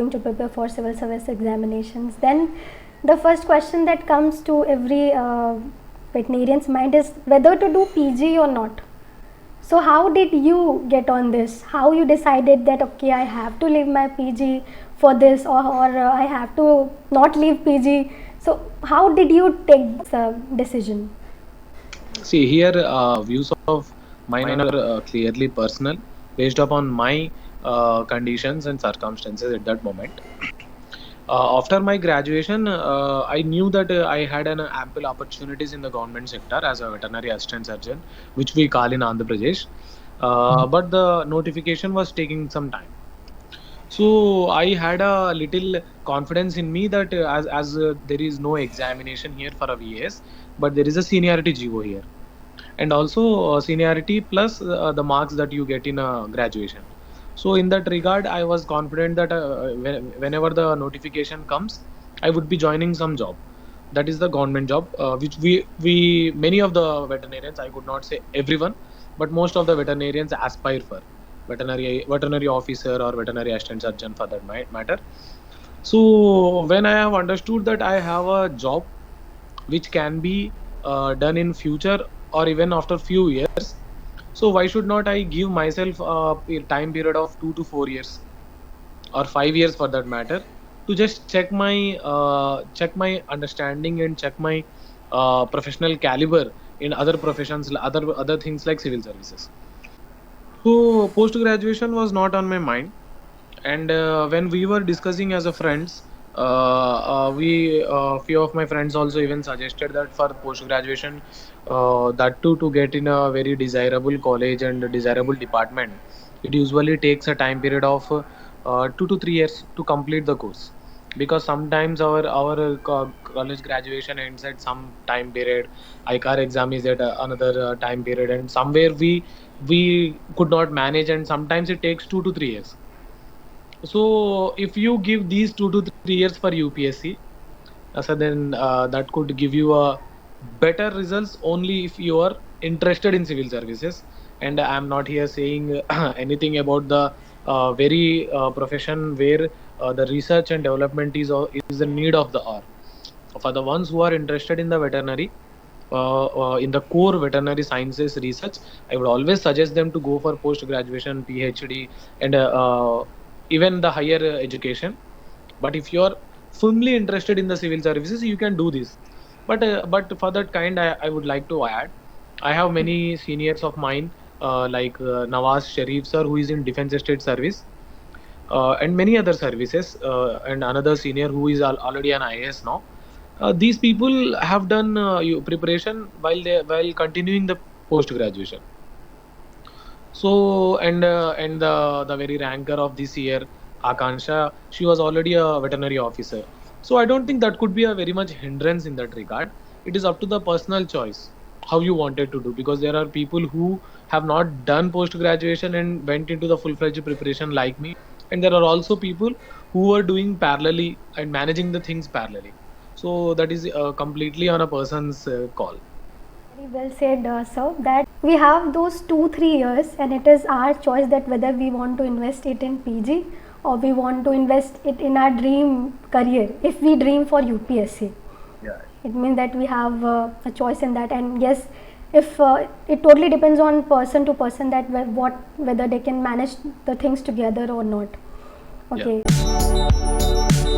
going to prepare for civil service examinations, then the first question that comes to every veterinarian's mind is whether to do PG or not. So how did you get on this? How you decided that okay, I have to leave my PG for this, or I have to not leave PG? So how did you take this decision? See, here views of mine are clearly personal, based upon my conditions and circumstances at that moment. After my graduation, I knew that I had an ample opportunities in the government sector as a veterinary assistant surgeon, which we call in Andhra Pradesh. But the notification was taking some time. So I had a little confidence in me that as there is no examination here for a VS, but there is a seniority GO here, and also seniority plus the marks that you get in graduation. So in that regard, I was confident that whenever the notification comes, I would be joining some job. That is the government job, which we many of the veterinarians, I could not say everyone, but most of the veterinarians aspire for veterinary officer or veterinary assistant surgeon for that matter. So when I have understood that I have a job which can be done in future or even after few years, so why should not I give myself a time period of 2 to 4 years or 5 years for that matter, to just check my understanding and check my professional caliber in other professions, other things like civil services. So post graduation was not on my mind, and when we were discussing as a friends, we few of my friends also even suggested that for post graduation, that too to get in a very desirable college and desirable department, it usually takes a time period of 2 to 3 years to complete the course, because sometimes our college graduation ends at some time period, ICAR exam is at another time period, and somewhere we could not manage, and sometimes it takes 2 to 3 years. So if you give these 2 to 3 years for UPSC, so then that could give you a better results only if you are interested in civil services. And I'm not here saying anything about the very profession where the research and development is the need of the hour. For the ones who are interested in the veterinary, in the core veterinary sciences research, I would always suggest them to go for post graduation, PhD, and even the higher education. But if you are firmly interested in the civil services, you can do this. But for that kind, I would like to add, I have many seniors of mine, like Nawaz Sharif sir, who is in Defence Estate Service, and many other services, and another senior who is already an IAS now. These people have done preparation while continuing the post graduation. So and the very ranker of this year, Aakansha, she was already a veterinary officer. So I don't think that could be a very much hindrance in that regard. It is up to the personal choice how you wanted to do, because there are people who have not done post graduation and went into the full-fledged preparation like me, and there are also people who are doing parallelly and managing the things parallelly. So that is completely on a person's call. Very well said, sir, that we have those 2-3 years and it is our choice that whether we want to invest it in PG or we want to invest it in our dream career. If we dream for UPSC, Yeah. it means that we have a choice in that. And yes, if it totally depends on person to person that whether they can manage the things together or not. Okay. Yeah.